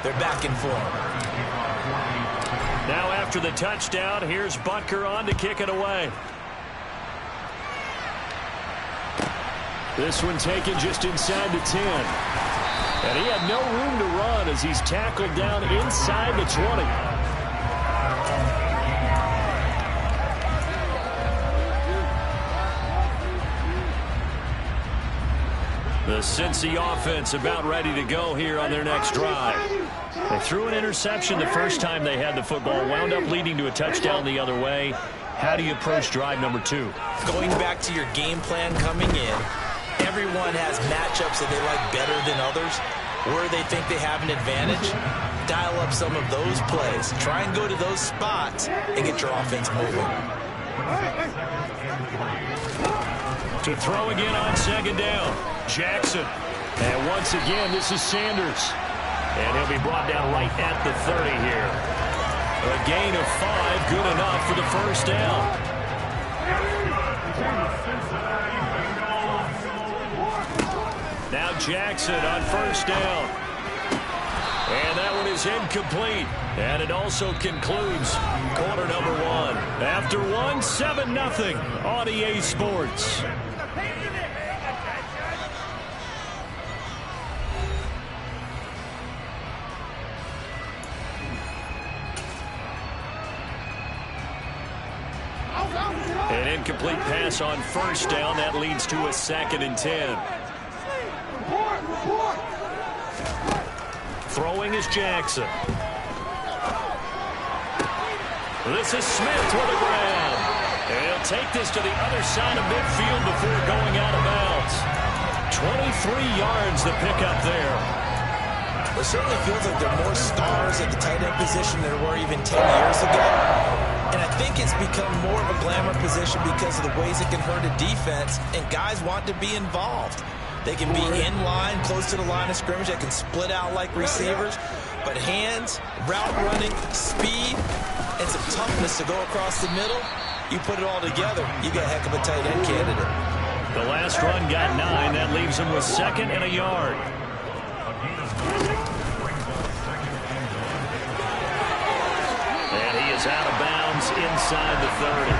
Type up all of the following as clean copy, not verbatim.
They're back in form. Now after the touchdown, here's Butker on to kick it away. This one taken just inside the 10. And he had no room to run as he's tackled down inside the 20. The Cincy offense about ready to go here on their next drive. They threw an interception the first time they had the football, wound up leading to a touchdown the other way. How do you approach drive number 2? Going back to your game plan coming in, everyone has matchups that they like better than others, where they think they have an advantage. Dial up some of those plays. Try and go to those spots and get your offense moving. To throw again on second down. Jackson. And once again, this is Sanders. And he'll be brought down right at the 30 here. A gain of 5, good enough for the first down. Now Jackson on first down. And that one is incomplete. And it also concludes quarter number 1. After 1, 7-0 on EA Sports. An incomplete pass on first down. That leads to a 2nd and 10. Throwing is Jackson. This is Smith with a grab. And he'll take this to the other side of midfield before going out of bounds. 23 yards the pickup there. It certainly feels like there are more stars at the tight end position than there were even 10 years ago. And I think it's become more of a glamour position because of the ways it can hurt a defense, and guys want to be involved. They can be in line, close to the line of scrimmage. They can split out like receivers. But hands, route running, speed, and some toughness to go across the middle, you put it all together, you got a heck of a tight end candidate. The last run got 9. That leaves him with 2nd and a yard. And he is out of bounds inside the 30.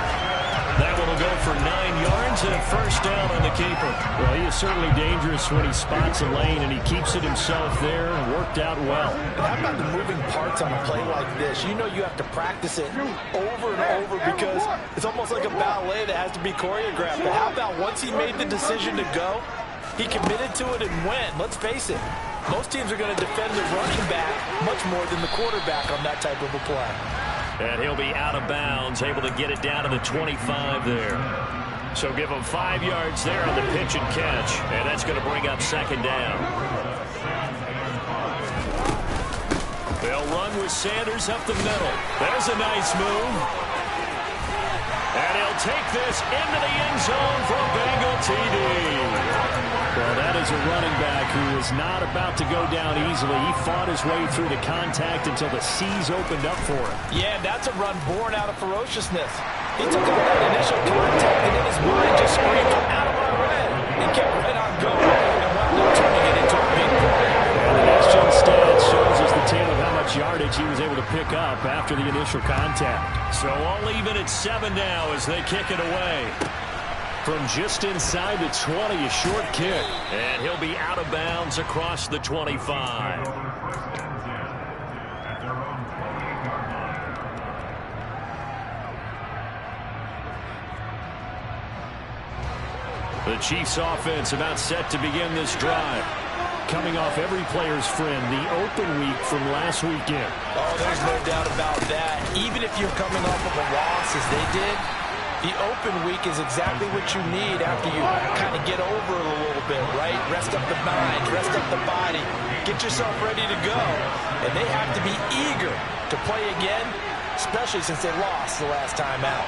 That one will go for 9 yards and a first down on the keeper. Well, he is certainly dangerous when he spots a lane, and he keeps it himself there and worked out well. How about the moving parts on a play like this? You know you have to practice it over and over because it's almost like a ballet that has to be choreographed. But how about once he made the decision to go, he committed to it and went. Let's face it, most teams are going to defend the running back much more than the quarterback on that type of a play. And he'll be out of bounds, able to get it down to the 25 there. So give him 5 yards there on the pitch and catch. And that's going to bring up 2nd down. They'll run with Sanders up the middle. There's a nice move. And he'll take this into the end zone for a Bengal TD. Well, that is a running back who is not about to go down easily. He fought his way through the contact until the C's opened up for him. Yeah, that's a run born out of ferociousness. He took on that initial contact and in his mind just screamed, "Out of my way," and kept right on going and wound up turning it into a big play. And the next gen stat shows us the tale of how much yardage he was able to pick up after the initial contact. So all even at 7 now as they kick it away. From just inside the 20, a short kick. And he'll be out of bounds across the 25. The Chiefs offense about set to begin this drive. Coming off every player's friend, the open week from last weekend. Oh, there's no doubt about that. Even if you're coming off of a loss as they did, the open week is exactly what you need after you kind of get over it a little bit, right? Rest up the mind, rest up the body, get yourself ready to go. And they have to be eager to play again, especially since they lost the last time out.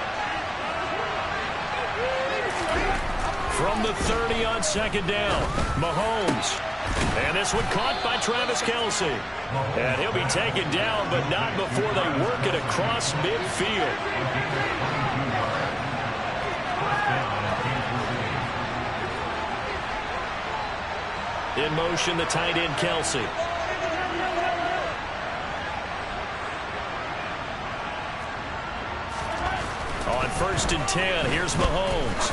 From the 30 on 2nd down, Mahomes. And this one caught by Travis Kelce. And he'll be taken down, but not before they work it across midfield. In motion, the tight end, Kelce. on 1st and 10. Here's Mahomes.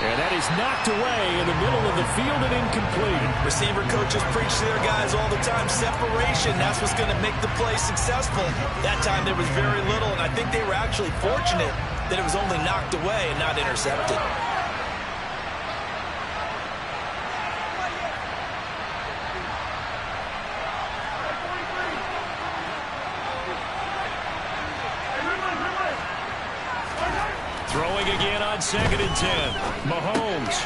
And that is knocked away in the middle of the field and incomplete. Receiver coaches preach to their guys all the time. Separation, that's what's going to make the play successful. That time there was very little, and I think they were actually fortunate that it was only knocked away and not intercepted. Throwing again on 2nd and 10. Mahomes.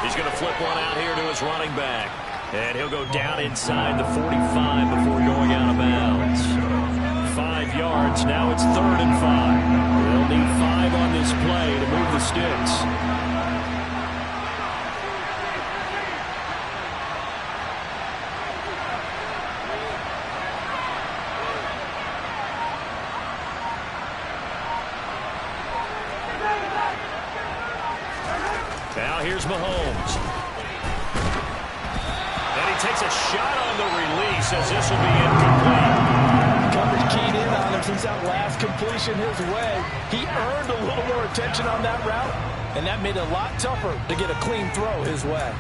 He's going to flip one out here to his running back. And he'll go down inside the 45 before going out of bounds. 5 yards. Now it's 3rd and 5. They'll need 5 on this play to move the sticks. Now here's Mahomes. And he takes a shot on the release as this will be incomplete. Coverage keyed in on him since that last completion his way. He earned a little more attention on that route, and that made it a lot tougher to get a clean throw his way.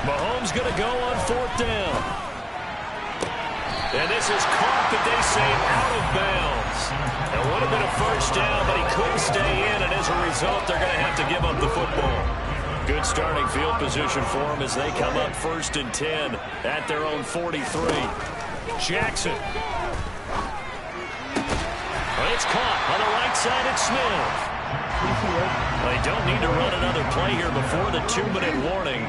Mahomes going to go on 4th down. And this is caught, but they say out of bounds. It would have been a 1st down, but he couldn't stay in, and as a result, they're going to have to give up the football. Good starting field position for them as they come up 1st and 10 at their own 43. Jackson. Well, it's caught on the right side at Smith. They don't need to run another play here before the 2-minute warning.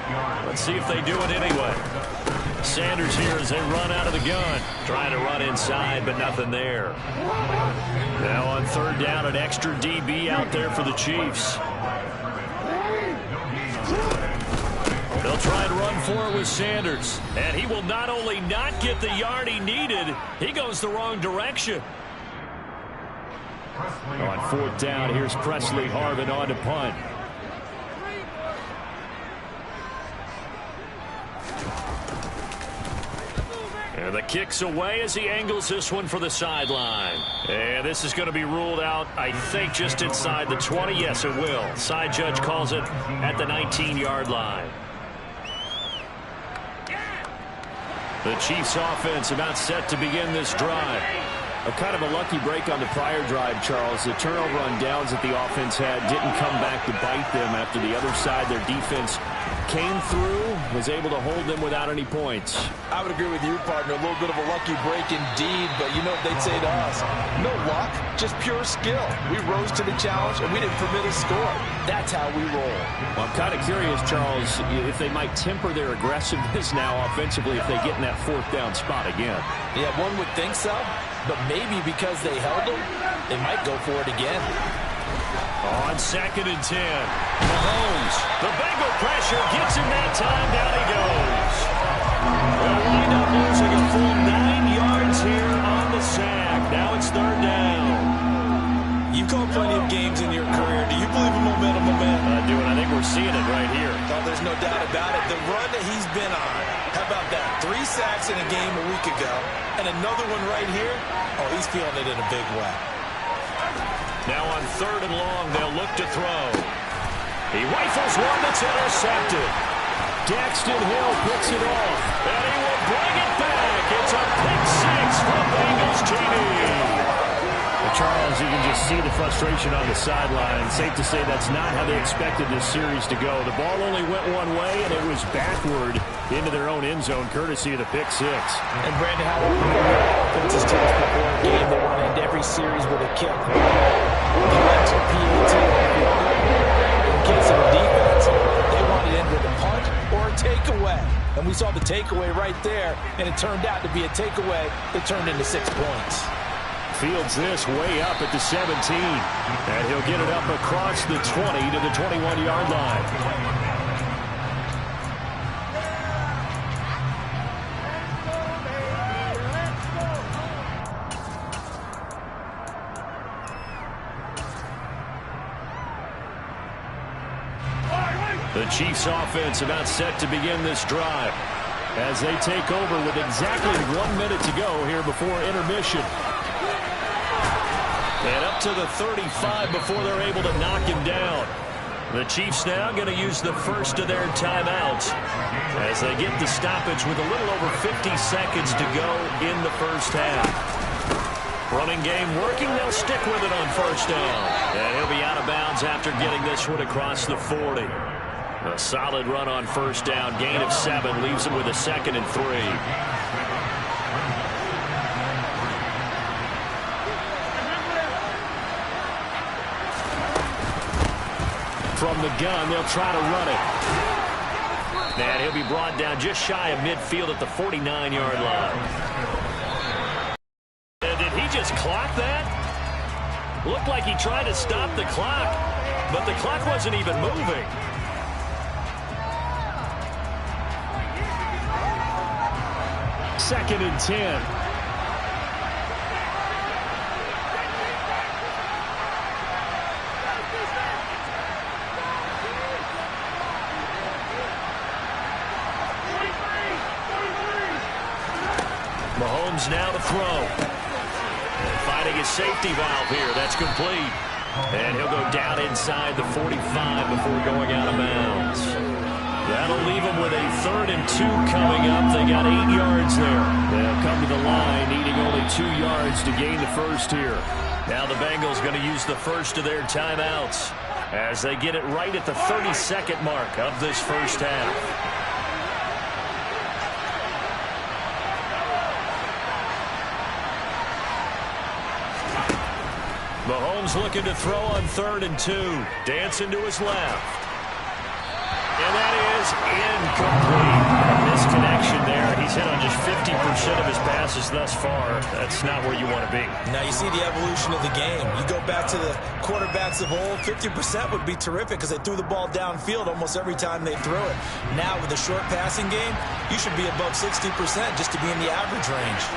Let's see if they do it anyway. Sanders here as they run out of the gun. Trying to run inside, but nothing there. Now on 3rd down, an extra DB out there for the Chiefs. They'll try and run for it with Sanders. And he will not only not get the yard he needed, he goes the wrong direction. On 4th down, here's Presley Harvin on to punt. And the kick's away as he angles this one for the sideline. And this is going to be ruled out, I think, just inside the 20. Yes, it will. Side judge calls it at the 19-yard line. The Chiefs offense about set to begin this drive. A kind of a lucky break on the prior drive, Charles. The turnover on downs that the offense had didn't come back to bite them after the other side. Their defense came through, was able to hold them without any points. I would agree with you, partner. A little bit of a lucky break indeed, but you know what they'd say to us? No luck, just pure skill. We rose to the challenge, and we didn't permit a score. That's how we roll. Well, I'm kind of curious, Charles, if they might temper their aggressiveness now offensively if they get in that 4th down spot again. Yeah, one would think so, but maybe because they held them, they might go for it again. On 2nd and 10, Mahomes. The Bengal pressure gets him that time. Down he goes. They'll wind up losing a full 9 yards here on the sack. Now it's 3rd down. You've called plenty of games in your career. Do you believe in momentum, my man? I do, and I think we're seeing it right here. Oh, there's no doubt about it. The run that he's been on, how about that? 3 sacks in a game a week ago, and another one right here. Oh, he's feeling it in a big way. Now on 3rd and long, they'll look to throw. He rifles one that's intercepted. Daxton Hill picks it off, and he will bring it back. It's a pick 6 from Bengals TV. Charles, you can just see the frustration on the sideline. Safe to say that's not how they expected this series to go. The ball only went one way, and it was backward into their own end zone, courtesy of the pick 6. And Brandon, how offenses tell us before a game they want to end every series with a kick. PAT. In case of a defense, they want to end with a punt or a takeaway. And we saw the takeaway right there, and it turned out to be a takeaway that turned into 6 points. Fields this way up at the 17. And he'll get it up across the 20 to the 21-yard line. The Chiefs offense about set to begin this drive as they take over with exactly 1 minute to go here before intermission. And up to the 35 before they're able to knock him down. The Chiefs now going to use the first of their timeouts as they get the stoppage with a little over 50 seconds to go in the first half. Running game working. They'll stick with it on first down. And he'll be out of bounds after getting this one across the 40. A solid run on first down. Gain of 7 leaves him with a 2nd and 3. From the gun, they'll try to run it. And he'll be brought down just shy of midfield at the 49-yard line. Just clock that? Looked like he tried to stop the clock, but the clock wasn't even moving. Second and 10. Mahomes now to throw. Finding his safety valve here. That's complete. And he'll go down inside the 45 before going out of bounds. That'll leave him with a 3rd and 2 coming up. They got 8 yards there. They'll come to the line, needing only 2 yards to gain the first here. Now the Bengals going to use the first of their timeouts as they get it right at the 32nd mark of this first half. Mahomes looking to throw on 3rd and 2. Dancing to his left. And that is incomplete. Misconnection there. He's hit on just 50% of his passes thus far. That's not where you want to be. Now you see the evolution of the game. You go back to the quarterbacks of old, 50% would be terrific because they threw the ball downfield almost every time they threw it. Now with a short passing game, you should be above 60% just to be in the average range.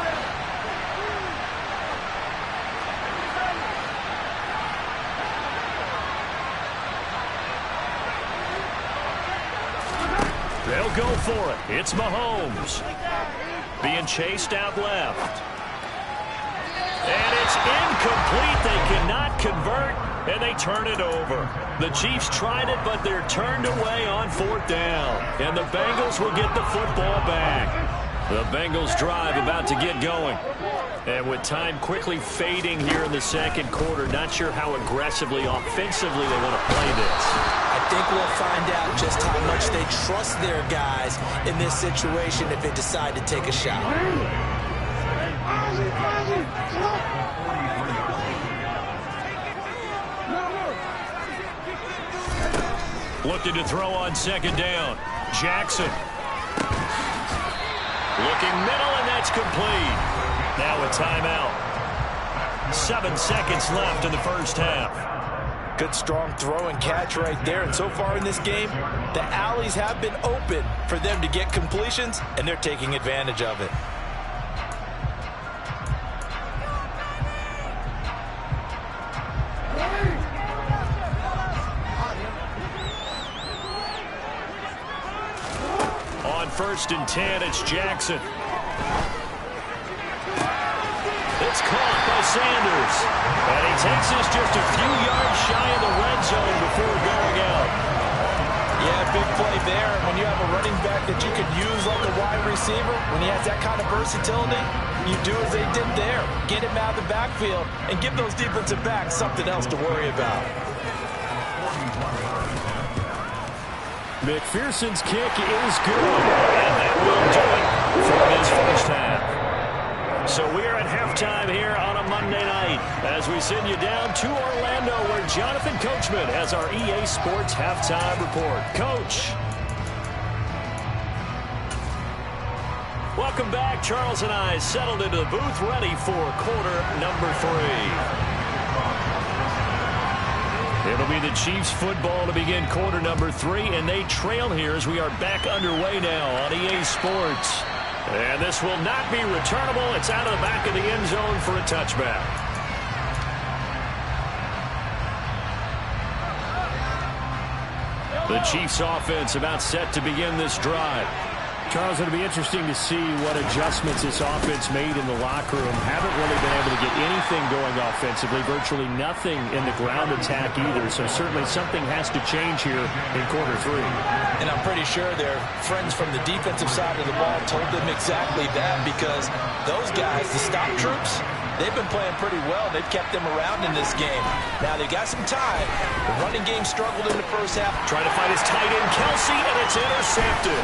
They'll go for it. It's Mahomes. Being chased out left. And it's incomplete. They cannot convert, and they turn it over. The Chiefs tried it, but they're turned away on 4th down. And the Bengals will get the football back. The Bengals drive about to get going. And with time quickly fading here in the second quarter, not sure how aggressively, offensively they want to play this. I think we'll find out just how much they trust their guys in this situation if they decide to take a shot. Looking to throw on 2nd down. Jackson. Looking middle, and that's complete. Now a timeout. 7 seconds left in the first half. Good, strong throw and catch right there. And so far in this game, the alleys have been open for them to get completions, and they're taking advantage of it. On 1st and 10, it's Jackson. It's caught by Sanders. And he takes us just a few yards shy of the red zone before going out. Yeah, big play there. When you have a running back that you could use like a wide receiver, when he has that kind of versatility, you do as they did there. Get him out of the backfield and give those defensive backs something else to worry about. McPherson's kick is good. And that will do it for his first half. So we are at halftime here on a Monday night as we send you down to Orlando where Jonathan Coachman has our EA Sports Halftime Report. Coach. Welcome back. Charles and I settled into the booth ready for quarter number 3. It'll be the Chiefs football to begin quarter number 3, and they trail here as we are back underway now on EA Sports. And this will not be returnable. It's out of the back of the end zone for a touchback. The Chiefs offense about set to begin this drive. Charles, it'll be interesting to see what adjustments this offense made in the locker room. Haven't really been able to get anything going offensively. Virtually nothing in the ground attack either. So certainly something has to change here in quarter 3. And I'm pretty sure their friends from the defensive side of the ball told them exactly that, because those guys, the stop troops, they've been playing pretty well. They've kept them around in this game. Now, they got some time. The running game struggled in the first half. Trying to find his tight end, Kelsey, and it's intercepted.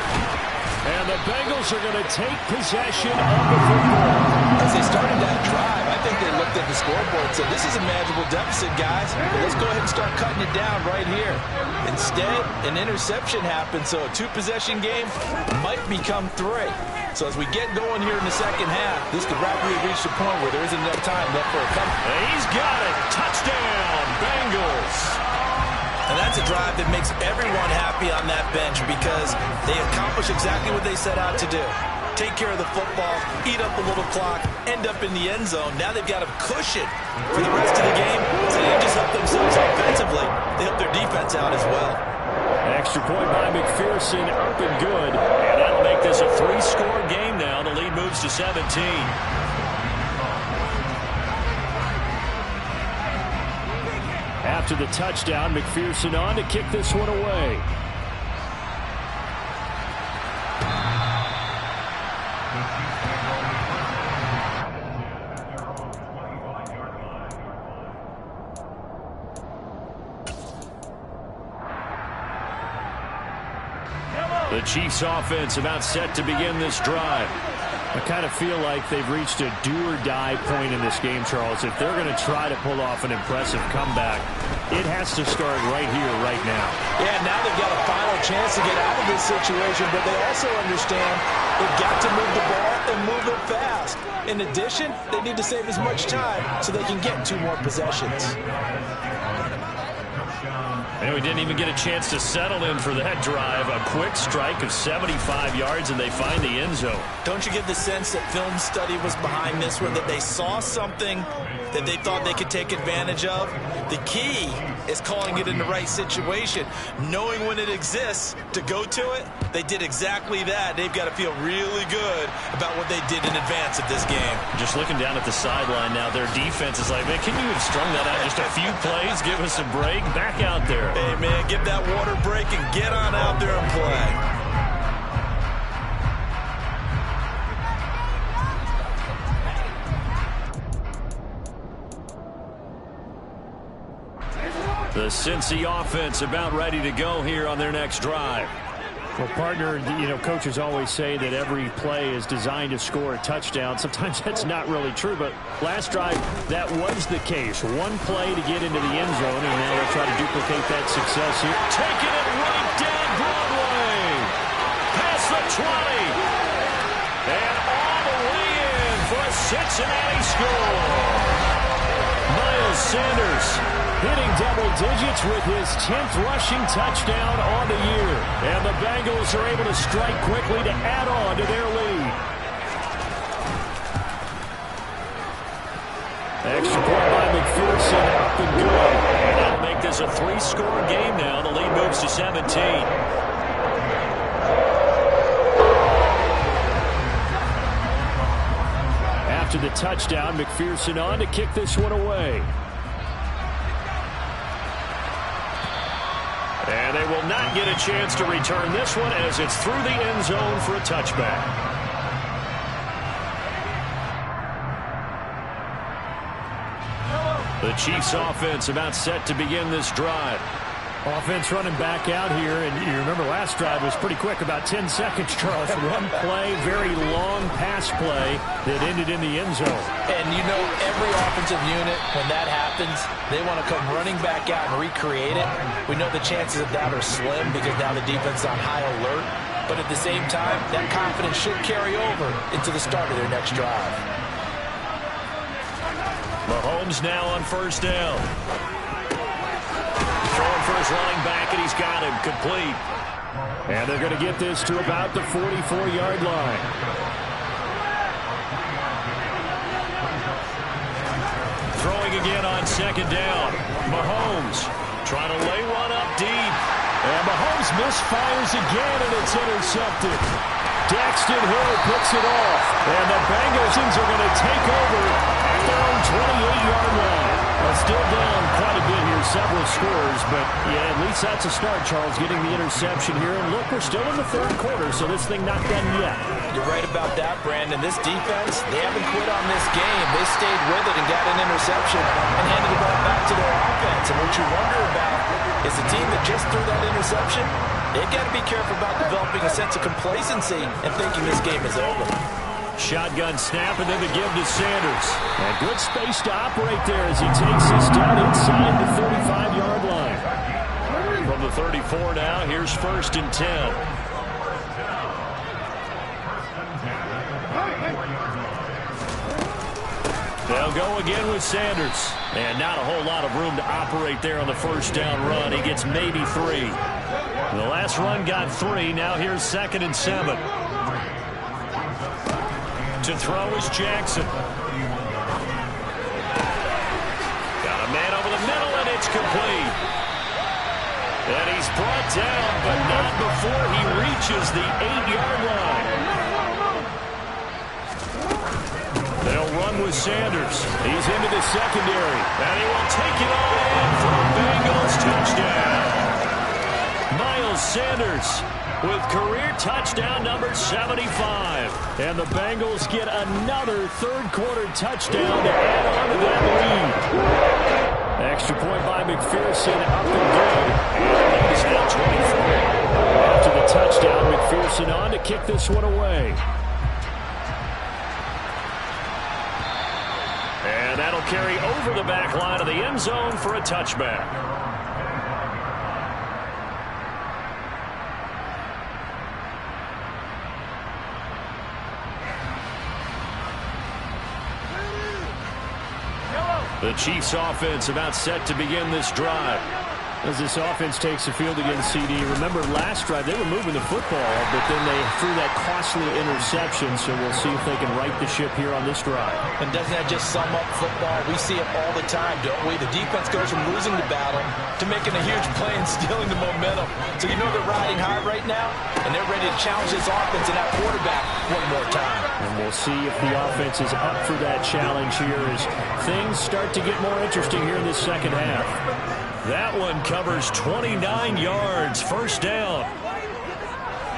And the Bengals are going to take possession of the football. As they started that drive, I think they looked at the scoreboard and said, this is a manageable deficit, guys. But let's go ahead and start cutting it down right here. Instead, an interception happened, so a 2-possession game might become 3. So as we get going here in the second half, this could rapidly reach the point where there isn't enough time left for a comeback. He's got it. Touchdown, Bengals. And that's a drive that makes everyone happy on that bench, because they accomplish exactly what they set out to do. Take care of the football, eat up a little clock, end up in the end zone. Now they've got a cushion for the rest of the game, so they just help themselves offensively. They help their defense out as well. An extra point by McPherson, up and good. And that'll make this a 3-score game now. The lead moves to 17. After the touchdown, McPherson on to kick this one away. The Chiefs offense about set to begin this drive. I kind of feel like they've reached a do-or-die point in this game, Charles. If they're going to try to pull off an impressive comeback, it has to start right here, right now. Yeah, now they've got a final chance to get out of this situation, but they also understand they've got to move the ball and move it fast. In addition, they need to save as much time so they can get 2 more possessions. And we didn't even get a chance to settle in for that drive. A quick strike of 75 yards, and they find the end zone. Don't you get the sense that film study was behind this one, that they saw something that they thought they could take advantage of? The key is calling it in the right situation, knowing when it exists to go to it. They did exactly that. They've got to feel really good about what they did in advance of this game. Just looking down at the sideline now, their defense is like, man, can you have strung that out just a few plays? Give us a break. Back out there. Hey, man, give that water break and get on out there and play. The Cincy offense about ready to go here on their next drive. Well, partner, you know, coaches always say that every play is designed to score a touchdown. Sometimes that's not really true, but last drive, that was the case. One play to get into the end zone, and now they'll try to duplicate that success here. Taking it right down Broadway. Past the 20. And all the way in for a Cincinnati score. Miles Sanders hitting double digits with his 10th rushing touchdown on the year. And the Bengals are able to strike quickly to add on to their lead. Extra point by McPherson, up and good. And that'll make this a 3-score game now. The lead moves to 17. After the touchdown, McPherson on to kick this one away. And they will not get a chance to return this one as it's through the end zone for a touchback. The Chiefs offense about set to begin this drive. Offense running back out here, and you remember last drive was pretty quick, about 10 seconds, Charles. One play, very long pass play that ended in the end zone. And you know, every offensive unit, when that happens, they want to come running back out and recreate it. We know the chances of that are slim because now the defense is on high alert. But at the same time, that confidence should carry over into the start of their next drive. Mahomes now on first down. Throwing for his running back, and he's got him complete. And they're going to get this to about the 44-yard line. Throwing again on second down. Mahomes trying to lay one up deep. And Mahomes misfires again, and it's intercepted. Daxton Hill picks it off. And the Bengals are going to take over at their own 28-yard line. Still down quite a bit here, several scores, but yeah, at least that's a start, Charles, getting the interception here. And look, we're still in the third quarter, so this thing not done yet. You're right about that, Brandon. This defense, they haven't quit on this game. They stayed with it and got an interception and handed the ball back to their offense. And what you wonder about is the team that just threw that interception, they've got to be careful about developing a sense of complacency and thinking this game is over. Shotgun snap and then the give to Sanders. And good space to operate there as he takes this down inside the 35-yard line. From the 34 now, here's 1st and 10. They'll go again with Sanders. And not a whole lot of room to operate there on the first down run. He gets maybe 3. The last run got 3. Now here's 2nd and 7. To throw is Jackson. Got a man over the middle, and it's complete. And he's brought down, but not before he reaches the 8-yard line. They'll run with Sanders. He's into the secondary, and he will take it all in for a Bengals touchdown. Miles Sanders with career touchdown number 75. And the Bengals get another third-quarter touchdown to add on to that lead. Extra point by McPherson, up and good. And the lead is now 24. After the touchdown, McPherson on to kick this one away. And that'll carry over the back line of the end zone for a touchback. The Chiefs offense about set to begin this drive. As this offense takes the field against CD, remember last drive they were moving the football, but then they threw that costly interception, so we'll see if they can right the ship here on this drive. And doesn't that just sum up football? We see it all the time, don't we? The defense goes from losing the battle to making a huge play and stealing the momentum. So you know they're riding high right now, and they're ready to challenge this offense and that quarterback one more time. And we'll see if the offense is up for that challenge here as things start to get more interesting here in this second half. That one covers 29 yards, first down.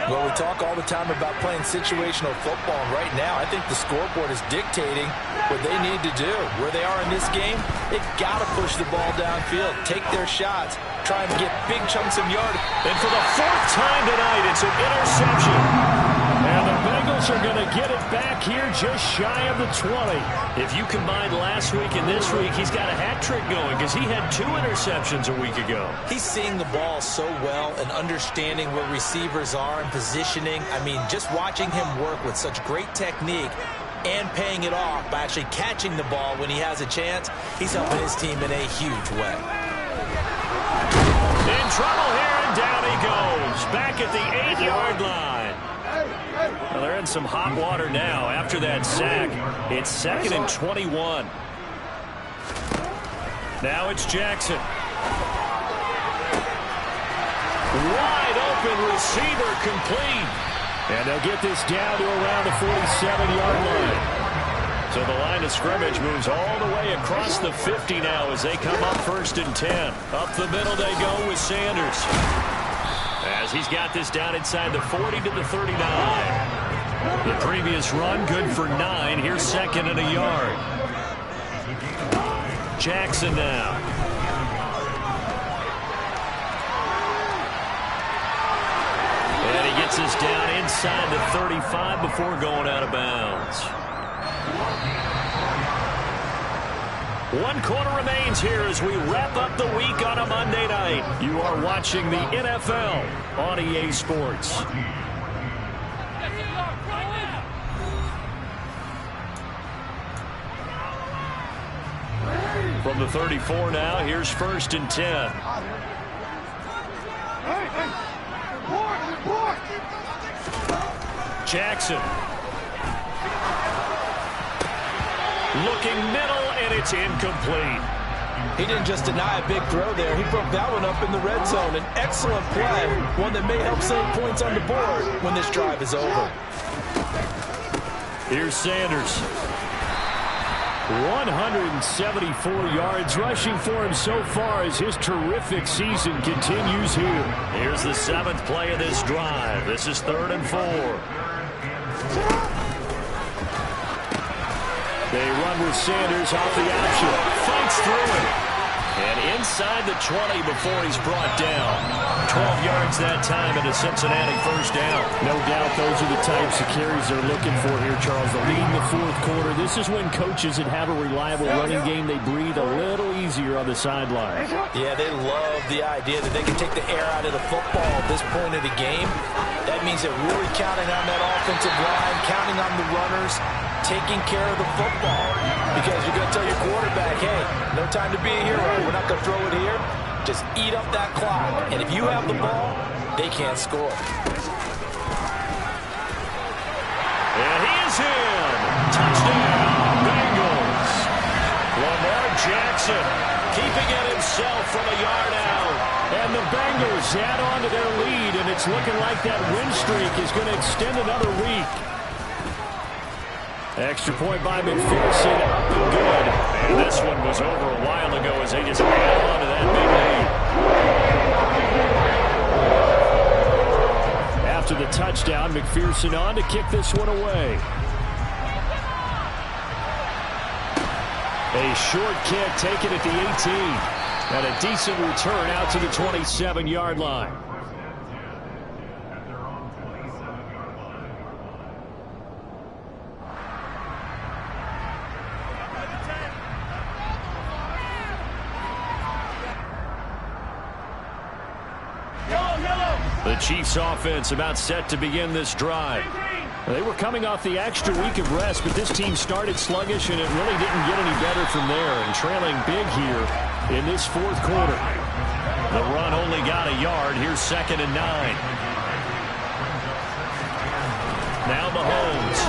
Well, we talk all the time about playing situational football, and right now I think the scoreboard is dictating what they need to do. Where they are in this game, they've got to push the ball downfield, take their shots, try and get big chunks of yardage. And for the 4th time tonight, it's an interception. And the Bengals are going to get it back here just shy of the 20. If you combine last week and this week, he's got a hat trick going because he had 2 interceptions a week ago. He's seeing the ball so well and understanding where receivers are and positioning. I mean, just watching him work with such great technique and paying it off by actually catching the ball when he has a chance, he's helping his team in a huge way. In trouble here, and down he goes. Back at the 8-yard line. Well, they're in some hot water now after that sack. It's 2nd and 21. Now it's Jackson. Wide open receiver complete. And they'll get this down to around the 47-yard line. So the line of scrimmage moves all the way across the 50 now as they come up 1st and 10. Up the middle they go with Sanders. As he's got this down inside the 40 to the 39. The previous run good for 9. Here's 2nd and a yard. Jackson now. And he gets this down inside the 35 before going out of bounds. 1 quarter remains here as we wrap up the week on a Monday night. You are watching the NFL on EA Sports. From the 34 now, here's 1st and 10. Jackson. Looking middle, and it's incomplete. He didn't just deny a big throw there. He broke that one up in the red zone. An excellent play, one that may help save points on the board when this drive is over. Here's Sanders. 174 yards rushing for him so far as his terrific season continues here. Here's the 7th play of this drive. This is 3rd and 4. They run with Sanders off the option. Fights through it. And inside the 20 before he's brought down. 12 yards that time and a Cincinnati first down. No doubt those are the types of carries they're looking for here, Charles. The lead in the 4th quarter. This is when coaches that have a reliable running game, they breathe a little easier on the sideline. Yeah, they love the idea that they can take the air out of the football at this point of the game. That means they're really counting on that offensive line, counting on the runners, taking care of the football. Because you're going to tell your quarterback, hey, no time to be a hero. We're not going to throw it here. Just eat up that clock. And if you have the ball, they can't score. And he is in. Touchdown, Bengals. Lamar Jackson keeping it himself from a yard out. And the Bengals add on to their lead, and it's looking like that win streak is going to extend another week. Extra point by McPherson, up and good. And this one was over a while ago as they just add on to that big lead. After the touchdown, McPherson on to kick this one away. A short kick taken at the 18. And a decent return out to the 27-yard line. The Chiefs offense about set to begin this drive. They were coming off the extra week of rest, but this team started sluggish, and it really didn't get any better from there. And trailing big here in this 4th quarter. The run only got a yard. Here's 2nd and 9. Now Mahomes.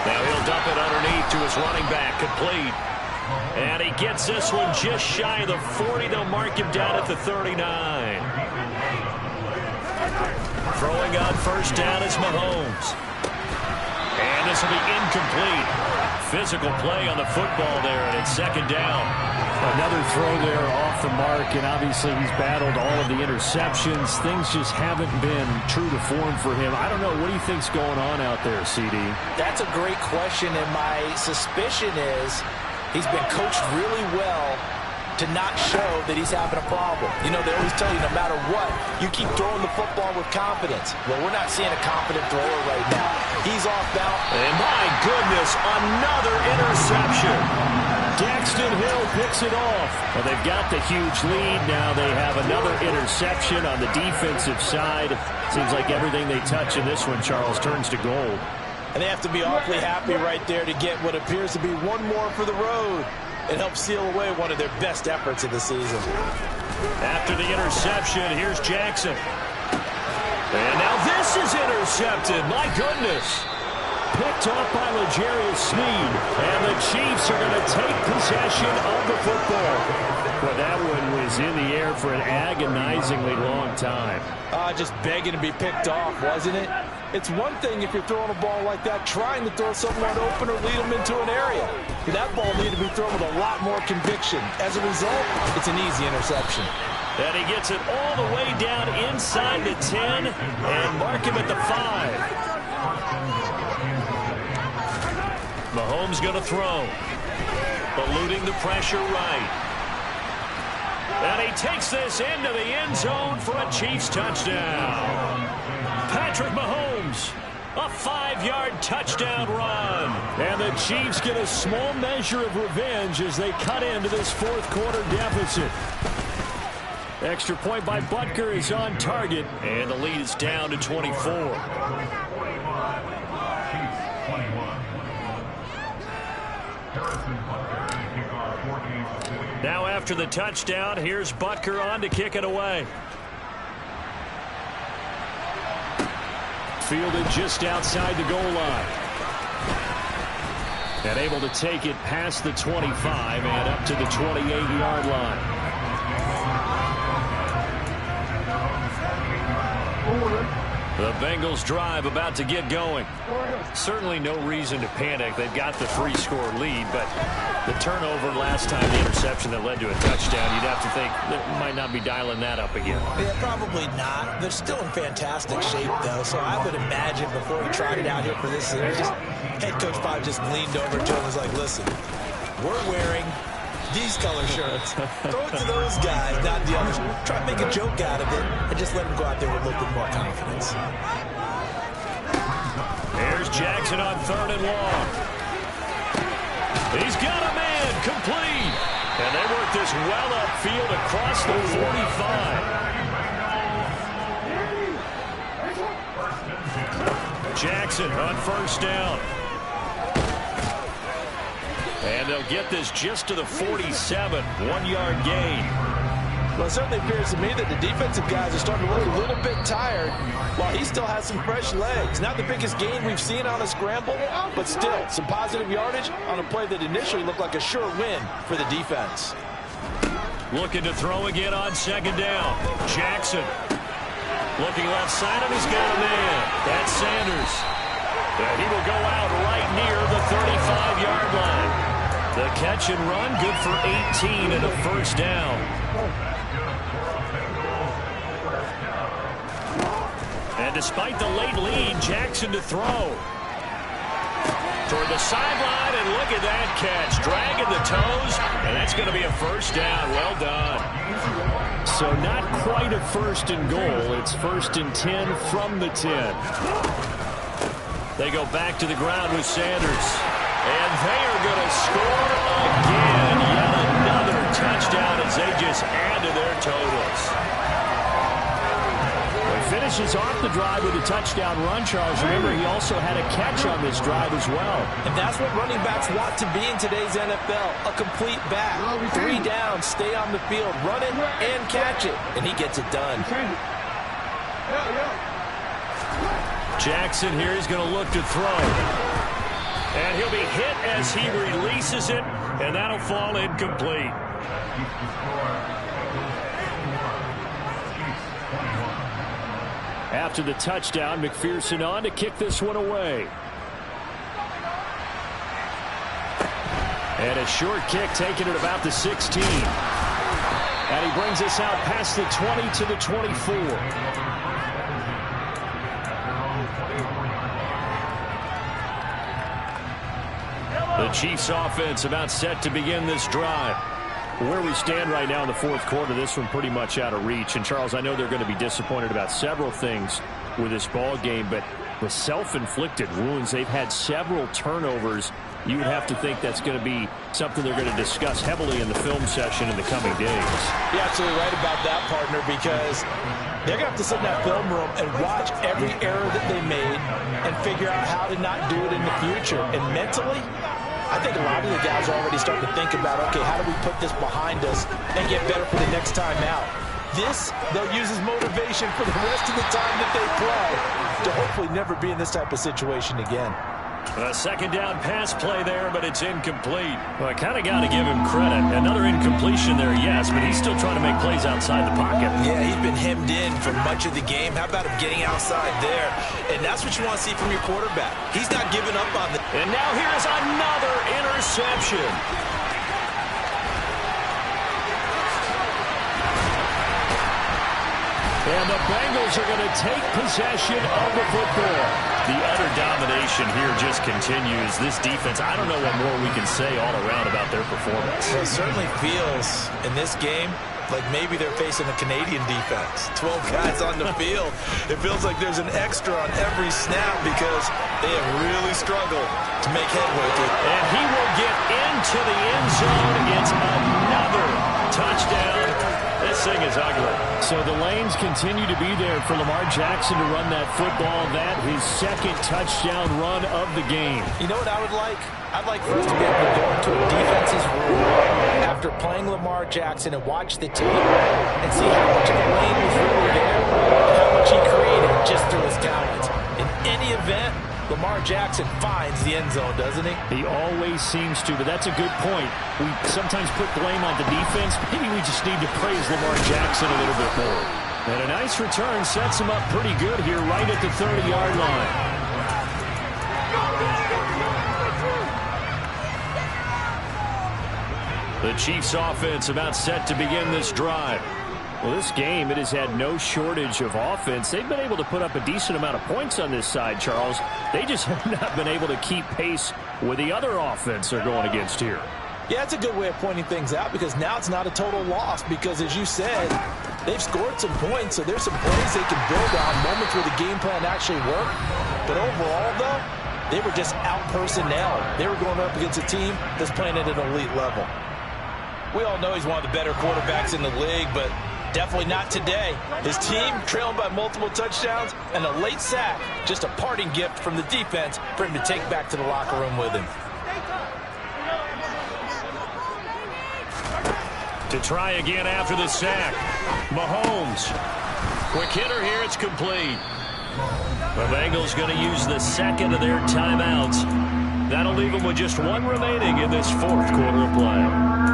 Now he'll dump it underneath to his running back. Complete. And he gets this one just shy of the 40. They'll mark him down at the 39. Throwing on first down is Mahomes. And this will be incomplete. Physical play on the football there, and it's 2nd down. Another throw there off the mark, and obviously he's battled all of the interceptions. Things just haven't been true to form for him. I don't know. What do you think's going on out there, CD? That's a great question, and my suspicion is he's been coached really well to not show that he's having a problem. You know, they always tell you no matter what, you keep throwing the football with confidence. Well, we're not seeing a confident thrower right now. He's off balance. And my goodness, another interception. Daxton Hill picks it off. Well, they've got the huge lead. Now they have another interception on the defensive side. Seems like everything they touch in this one, Charles, turns to gold. And they have to be awfully happy right there to get what appears to be one more for the road. It helps seal away one of their best efforts of the season. After the interception, here's Jackson. And now this is intercepted. My goodness. Picked off by L'Jarius Sneed. And the Chiefs are going to take possession of the football. Well, that one was in the air for an agonizingly long time. Just begging to be picked off, wasn't it? It's one thing if you're throwing a ball like that, trying to throw someone open or lead them into an area. That ball needed to be thrown with a lot more conviction. As a result, it's an easy interception. And he gets it all the way down inside the 10 and mark him at the 5. Mahomes going to throw. Eluding the pressure right. And he takes this into the end zone for a Chiefs touchdown. Patrick Mahomes, a 5-yard touchdown run. And the Chiefs get a small measure of revenge as they cut into this 4th quarter deficit. Extra point by Butker is on target. And the lead is down to 24. Now after the touchdown, here's Butker on to kick it away. Fielded just outside the goal line. And able to take it past the 25 and up to the 28-yard line. The Bengals drive about to get going. Certainly no reason to panic. They've got the 3-score lead, but the turnover last time, the interception that led to a touchdown, you'd have to think they might not be dialing that up again. Yeah, probably not. They're still in fantastic shape, though, so I would imagine before he tried it out here for this series, head coach probably just leaned over to him and was like, listen, we're wearing these color shirts. Throw it to those guys, not the others. Try to make a joke out of it and just let them go out there with a little bit more confidence. Here's Jackson on 3rd and long. He's got a man, complete. And they work this well upfield across the 45. Jackson on 1st down. And they'll get this just to the 47, 1-yard gain. Well, it certainly appears to me that the defensive guys are starting to look a little bit tired while he still has some fresh legs. Not the biggest gain we've seen on a scramble, but still some positive yardage on a play that initially looked like a sure win for the defense. Looking to throw again on 2nd down. Jackson looking left side, and he's got a man. That's Sanders. And he will go out right near the 35-yard line. The catch and run, good for 18 and a 1st down. And despite the late lead, Jackson to throw. Toward the sideline, and look at that catch. Dragging the toes, and that's going to be a 1st down. Well done. So not quite a 1st and goal. It's 1st and 10 from the 10. They go back to the ground with Sanders. And they are going to score again. Yet another touchdown as they just add to their totals. He finishes off the drive with a touchdown run, Charles. Remember, he also had a catch on this drive as well. And that's what running backs want to be in today's NFL. A complete back. 3 downs, stay on the field, run it and catch it. And he gets it done. Jackson here is going to look to throw. And he'll be hit as he releases it, and that'll fall incomplete. After the touchdown, McPherson on to kick this one away. And a short kick taken at about the 16. And he brings us out past the 20 to the 24. The Chiefs offense about set to begin this drive. Where we stand right now in the 4th quarter, this one pretty much out of reach. And, Charles, I know they're going to be disappointed about several things with this ball game, but the self-inflicted wounds, they've had several turnovers. You would have to think that's going to be something they're going to discuss heavily in the film session in the coming days. You're absolutely right about that, partner, because they're going to have to sit in that film room and watch every error that they made and figure out how to not do it in the future. And mentally, I think a lot of the guys are already starting to think about, okay, how do we put this behind us and get better for the next time out? This, they'll use as motivation for the rest of the time that they play to hopefully never be in this type of situation again. A 2nd down pass play there, but it's incomplete. Well, I kind of got to give him credit. Another incompletion there, yes, but he's still trying to make plays outside the pocket. Yeah, he's been hemmed in for much of the game. How about him getting outside there? And that's what you want to see from your quarterback. He's not giving up on the... And now here's another interception. And the Bengals are going to take possession of the football. The utter domination here just continues. This defense, I don't know what more we can say all around about their performance. Well, it certainly feels in this game like maybe they're facing a Canadian defense. 12 guys on the field. It feels like there's an extra on every snap because they have really struggled to make headway through. And he will get into the end zone. It's another touchdown. This thing is ugly. So the lanes continue to be there for Lamar Jackson to run that football. That his 2nd touchdown run of the game. You know what I would like? I'd like for us to be able to go into a defense's room after playing Lamar Jackson and watch the tape and see how much of the lane was really there and how much he created just through his talents. In any event, Lamar Jackson finds the end zone, doesn't he? He always seems to, but that's a good point. We sometimes put blame on the defense. Maybe we just need to praise Lamar Jackson a little bit more. And a nice return sets him up pretty good here right at the 30-yard line. The Chiefs offense about set to begin this drive. Well, this game, it has had no shortage of offense. They've been able to put up a decent amount of points on this side, Charles. They just have not been able to keep pace with the other offense they're going against here. Yeah, it's a good way of pointing things out because now it's not a total loss because, as you said, they've scored some points, so there's some plays they can build on, moments where the game plan actually worked. But overall, though, they were just out-personnel. They were going up against a team that's playing at an elite level. We all know he's one of the better quarterbacks in the league, but definitely not today. His team trailing by multiple touchdowns and a late sack, just a parting gift from the defense for him to take back to the locker room with him. To try again after the sack, Mahomes. Quick hitter here, it's complete. The Bengals going to use the second of their timeouts. That'll leave them with just one remaining in this fourth quarter of play.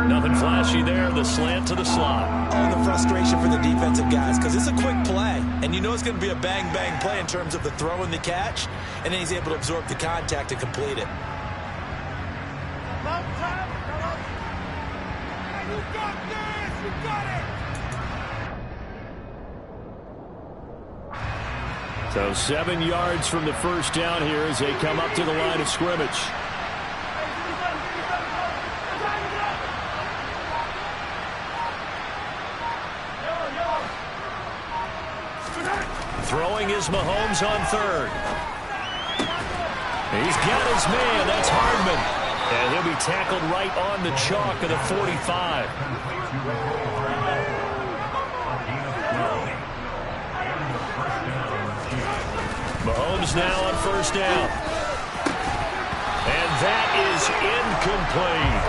Nothing flashy there, the slant to the slot. Oh, the frustration for the defensive guys because it's a quick play. And you know it's going to be a bang-bang play in terms of the throw and the catch. And then he's able to absorb the contact and complete it. You got this! You got it! So 7 yards from the first down here as they come up to the line of scrimmage. Throwing is Mahomes on third. He's got his man. That's Hardman. And he'll be tackled right on the chalk of the 45. Mahomes now on first down. And that is incomplete.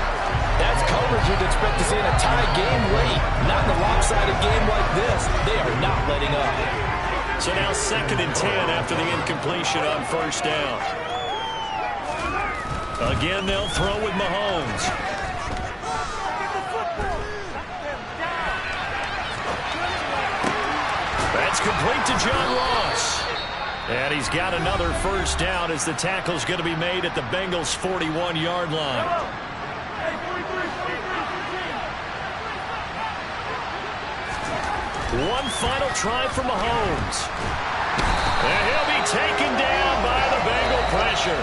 That's coverage you'd expect to see in a tie game late. Not in a lopsided game like this. They are not letting up. So now 2nd and 10 after the incompletion on first down. Again, they'll throw with Mahomes. That's complete to John Ross. And he's got another first down as the tackle's going to be made at the Bengals' 41-yard line. One final try for Mahomes. And he'll be taken down by the Bengal pressure.